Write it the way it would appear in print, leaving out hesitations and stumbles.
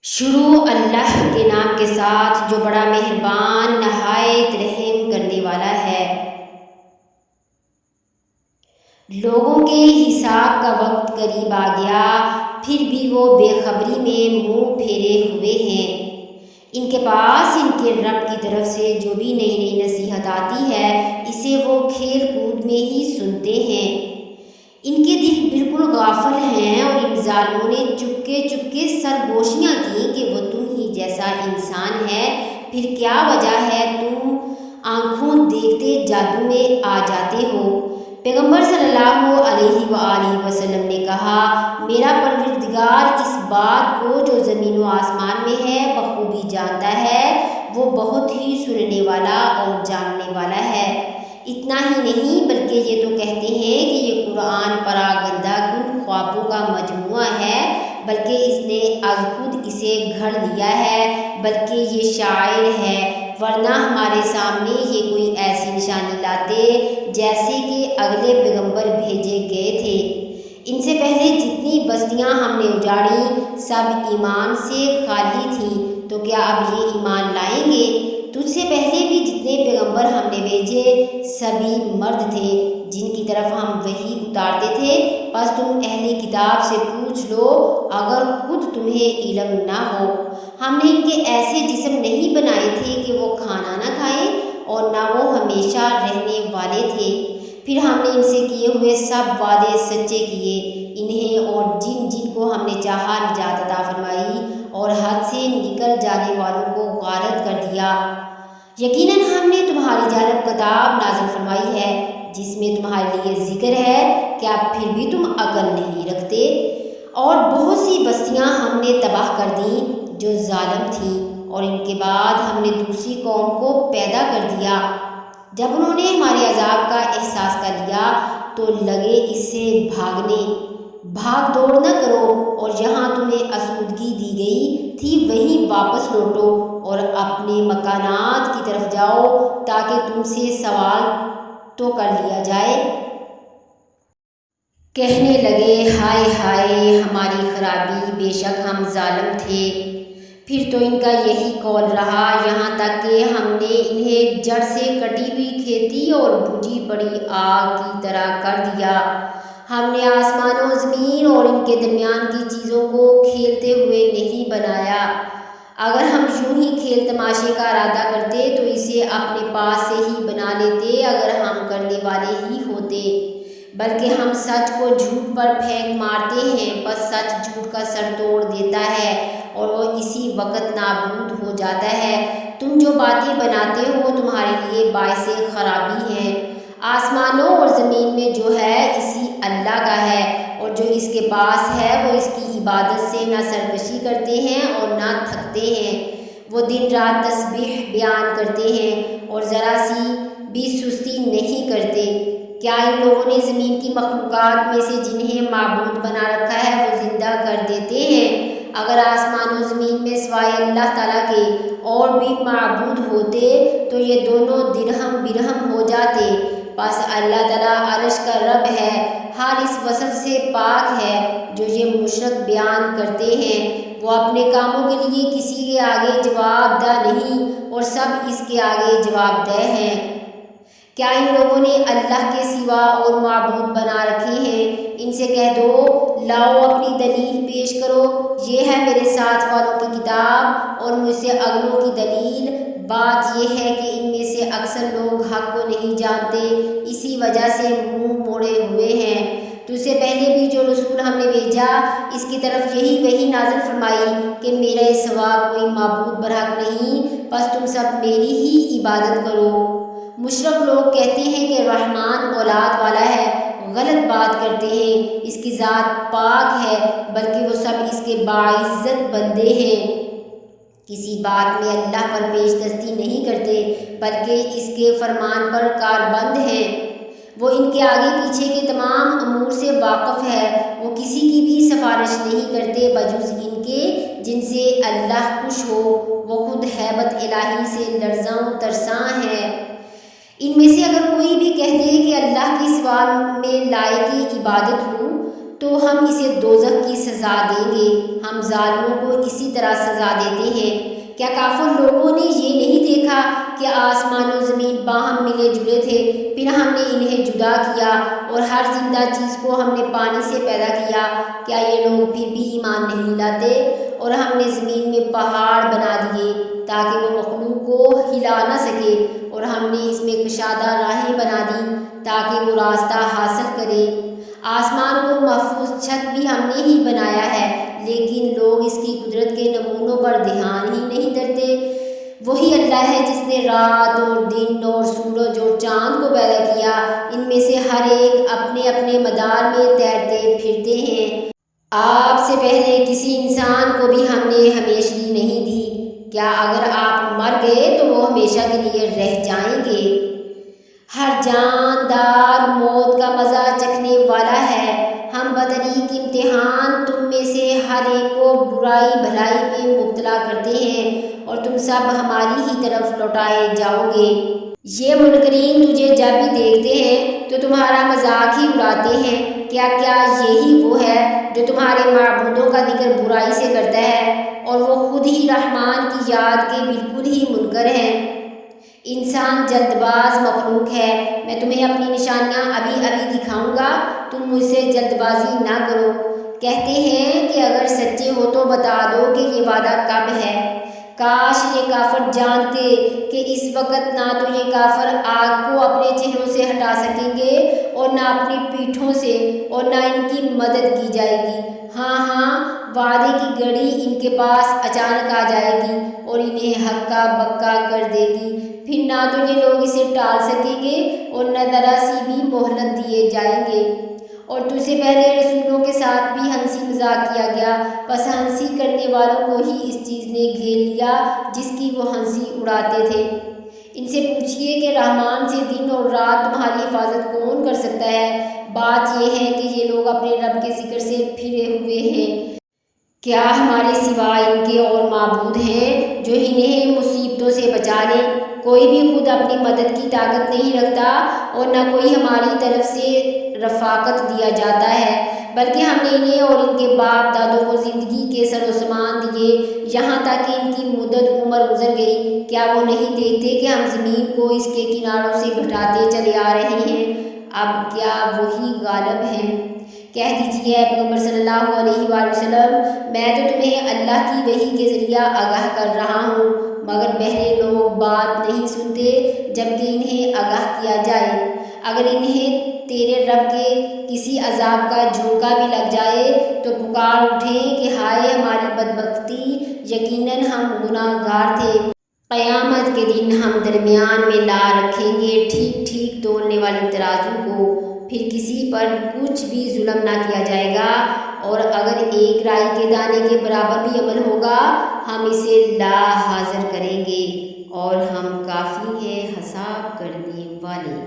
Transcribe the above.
شروع اللہ کے نام کے ساتھ جو بڑا مہربان نہایت رحم کرنے والا ہے۔ لوگوں کے حساب کا وقت قریب آ گیا، پھر بھی وہ بے خبری میں منہ پھیرے ہوئے ہیں۔ ان کے پاس ان کے رب کی طرف سے جو بھی نئی نئی نصیحت آتی ہے اسے وہ کھیل کود میں ہی سنتے ہیں۔ ان کے دل بالکل غافل ہیں اور ان ظالموں نے چپکے سرگوشیاں کی کہ وہ تم ہی جیسا انسان ہے، پھر کیا وجہ ہے تم آنکھوں دیکھتے جادو میں آ جاتے ہو۔ پیغمبر صلی اللہ علیہ وآلہ وسلم نے کہا، میرا پروردگار اس بات کو جو زمین و آسمان میں ہے بخوبی جانتا ہے، وہ بہت ہی سننے والا اور جاننے والا ہے۔ اتنا ہی نہیں بلکہ یہ تو کہتے ہیں کہ یہ قرآن پراگندہ کن خوابوں کا مجموعہ ہے، بلکہ اس نے از خود اسے گھڑ لیا ہے، بلکہ یہ شاعر ہے، ورنہ ہمارے سامنے یہ کوئی ایسی نشانی لاتے جیسے کہ اگلے پیغمبر بھیجے گئے تھے۔ ان سے پہلے جتنی بستیاں ہم نے اجاڑی سب ایمان سے خالی تھیں، تو کیا اب یہ ایمان لائیں گے؟ تجھ سے پہلے بھی جتنے پیغمبر ہم نے بھیجے سبھی مرد تھے جن کی طرف ہم وحی اتارتے تھے، بس تم اہل کتاب سے پوچھ لو اگر خود تمہیں علم نہ ہو۔ ہم نے ان کے ایسے جسم نہیں بنائے تھے کہ وہ کھانا نہ کھائیں اور نہ وہ ہمیشہ رہنے والے تھے، پھر ہم نے ان سے کیے ہوئے سب وعدے سچے کیے، انہیں اور جن جن کو ہم نے چاہا نجات عطا فرمائی اور حد سے نکل جانے والوں کو غارت کر دیا۔ یقیناً ہم نے تمہاری جانب کتاب نازل فرمائی ہے جس میں تمہارے لیے ذکر ہے، کیا پھر بھی تم عقل نہیں رکھتے؟ اور بہت سی بستیاں ہم نے تباہ کر دیں جو ظالم تھیں، اور ان کے بعد ہم نے دوسری قوم کو پیدا کر دیا۔ جب انہوں نے ہمارے عذاب کا احساس کر لیا تو لگے اس سے بھاگنے۔ بھاگ دوڑ نہ کرو اور جہاں تمہیں آسودگی دی گئی تھی وہیں واپس لوٹو اور اپنے مکانات کی طرف جاؤ تاکہ تم سے سوال تو کر لیا جائے۔ کہنے لگے، ہائے ہائے ہماری خرابی، بے شک ہم ظالم تھے۔ پھر تو ان کا یہی قول رہا یہاں تک کہ ہم نے انہیں جڑ سے کٹی ہوئی کھیتی اور بجھی پڑی آگ کی طرح کر دیا۔ ہم نے آسمان و زمین اور ان کے درمیان کی چیزوں کو کھیلتے ہوئے نہیں بنایا۔ اگر ہم یوں ہی کھیل تماشے کا ارادہ کرتے تو اسے اپنے پاس سے ہی بنا لیتے اگر ہم کرنے والے ہی ہوتے، بلکہ ہم سچ کو جھوٹ پر پھینک مارتے ہیں، بس سچ جھوٹ کا سر توڑ دیتا ہے اور وہ اسی وقت نابود ہو جاتا ہے۔ تم جو باتیں بناتے ہو وہ تمہارے لیے باعث خرابی ہیں۔ آسمانوں اور زمین میں جو ہے اسی اللہ کا ہے، اور جو اس کے پاس ہے وہ اس کی عبادت سے نہ سرکشی کرتے ہیں اور نہ تھکتے ہیں۔ وہ دن رات تسبیح بیان کرتے ہیں اور ذرا سی بھی سستی نہیں کرتے۔ کیا ان لوگوں نے زمین کی مخلوقات میں سے جنہیں معبود بنا رکھا ہے وہ زندہ کر دیتے ہیں؟ اگر آسمان و زمین میں سوائے اللہ تعالیٰ کے اور بھی معبود ہوتے تو یہ دونوں درہم برہم ہو جاتے۔ بس اللہ تعالیٰ عرش کا رب ہے، ہر اس وصف سے پاک ہے جو یہ مشرک بیان کرتے ہیں۔ وہ اپنے کاموں کے لیے کسی کے آگے جواب دہ نہیں اور سب اس کے آگے جواب دہ ہیں۔ کیا ان لوگوں نے اللہ کے سوا اور معبود بنا رکھے ہیں؟ ان سے کہہ دو، لاؤ اپنی دلیل پیش کرو، یہ ہے میرے ساتھ والوں کی کتاب اور مجھ سے اگلوں کی دلیل۔ بات یہ ہے کہ ان میں سے اکثر لوگ حق کو نہیں جانتے، اسی وجہ سے منہ موڑے ہوئے ہیں۔ تجھ سے پہلے بھی جو رسول ہم نے بھیجا اس کی طرف یہی وحی نازل فرمائی کہ میرے سوا کوئی معبود برحق نہیں، بس تم سب میری ہی عبادت کرو۔ مشرک لوگ کہتے ہیں کہ رحمان اولاد والا ہے، غلط بات کرتے ہیں، اس کی ذات پاک ہے، بلکہ وہ سب اس کے باعزت بندے ہیں۔ کسی بات میں اللہ پر پیش دستی نہیں کرتے بلکہ اس کے فرمان پر کاربند ہیں۔ وہ ان کے آگے پیچھے کے تمام امور سے واقف ہے، وہ کسی کی بھی سفارش نہیں کرتے بجز ان کے جن سے اللہ خوش ہو، وہ خود ہیبت الہی سے لرزاں و ترساں ہے۔ ان میں سے اگر کوئی بھی کہہ دے کہ اللہ کے سوا میں لائق عبادت ہوں تو ہم اسے دوزخ کی سزا دیں گے۔ ہم ظالموں کو اسی طرح سزا دیتے ہیں۔ کیا کافر لوگوں نے یہ نہیں دیکھا کہ آسمان و زمین باہم ملے جلے تھے، پھر ہم نے انہیں جدا کیا اور ہر زندہ چیز کو ہم نے پانی سے پیدا کیا؟ کیا یہ لوگ پھر بھی ایمان نہیں لاتے؟ اور ہم نے زمین میں پہاڑ بنا دیے تاکہ وہ مخلوق کو ہلا نہ سکے، اور ہم نے اس میں کشادہ راہیں بنا دی تاکہ وہ راستہ حاصل کرے۔ آسمان کو محفوظ چھت بھی ہم نے ہی بنایا ہے، لیکن لوگ اس کی قدرت کے نمونوں پر دھیان ہی نہیں دیتے۔ وہی اللہ ہے جس نے رات اور دن اور سورج اور چاند کو پیدا کیا، ان میں سے ہر ایک اپنے اپنے مدار میں تیرتے پھرتے ہیں۔ آپ سے پہلے کسی انسان کو بھی ہم نے ہمیشگی نہیں دی۔ کیا اگر آپ مر گئے تو وہ ہمیشہ کے لیے رہ جائیں گے؟ ہر جاندار موت کا مزہ چکھنے والا ہے۔ ہم بطریق امتحان تم میں سے ہر ایک کو برائی بھلائی میں مبتلا کرتے ہیں، اور تم سب ہماری ہی طرف لوٹائے جاؤ گے۔ یہ منکرین تجھے جب بھی دیکھتے ہیں تو تمہارا مذاق ہی اڑاتے ہیں۔ کیا یہی وہ ہے جو تمہارے معبودوں کا ذکر برائی سے کرتا ہے، اور وہ خود ہی رحمان کی یاد کے بالکل ہی منکر ہیں؟ انسان جلد باز مخلوق ہے۔ میں تمہیں اپنی نشانیاں ابھی دکھاؤں گا، تم مجھ سے جلد بازی نہ کرو۔ کہتے ہیں کہ اگر سچے ہو تو بتا دو کہ یہ وعدہ کب ہے۔ کاش یہ کافر جانتے کہ اس وقت نہ تو یہ کافر آگ کو اپنے چہروں سے ہٹا سکیں گے اور نہ اپنی پیٹھوں سے، اور نہ ان کی مدد کی جائے گی۔ ہاں، وعدے کی گھڑی ان کے پاس اچانک آ جائے گی اور انہیں ہکا بکا کر دے گی، پھر نہ تو یہ لوگ اسے ٹال سکیں گے اور نہ ذرا سی بھی مہلت دیے جائیں گے۔ اور تجھ سے پہلے رسولوں کے ساتھ بھی ہنسی مذاق کیا گیا، بس ہنسی کرنے والوں کو ہی اس چیز نے گھیر لیا جس کی وہ ہنسی اڑاتے تھے۔ ان سے پوچھئے کہ رحمان سے دن اور رات تمہاری حفاظت کون کر سکتا ہے؟ بات یہ ہے کہ یہ لوگ اپنے رب کے ذکر سے پھرے ہوئے ہیں۔ کیا ہمارے سوا ان کے اور معبود ہیں جو انہیں مصیبتوں سے بچا لیں؟ کوئی بھی خود اپنی مدد کی طاقت نہیں رکھتا، اور نہ کوئی ہماری طرف سے رفاقت دیا جاتا ہے، بلکہ ہم نے انہیں اور ان کے باپ دادوں کو زندگی کے سر و سامان دیے یہاں تک کہ ان کی مدت عمر گزر گئی۔ کیا وہ نہیں دیکھتے کہ ہم زمین کو اس کے کناروں سے گھٹاتے چلے آ رہے ہیں؟ اب کیا وہی غالب ہیں؟ کہہ دیجئے اے پیغمبر صلی اللہ علیہ وآلہ وسلم، میں تو تمہیں اللہ کی وحی کے ذریعہ آگاہ کر رہا ہوں، مگر بہرے لوگ بات نہیں سنتے جبکہ انہیں آگاہ کیا جائے۔ اگر انہیں تیرے رب کے کسی عذاب کا جھونکا بھی لگ جائے تو پکار اٹھیں کہ ہائے ہماری بدبختی، یقیناً ہم گناہ گار تھے۔ قیامت کے دن ہم درمیان میں لا رکھیں گے ٹھیک ٹھیک تولنے والی ترازو کو، پھر کسی پر کچھ بھی ظلم نہ کیا جائے گا، اور اگر ایک رائی کے دانے کے برابر بھی عمل ہوگا ہم اسے لا حاضر کریں گے، اور ہم کافی ہیں حساب کرنے والے۔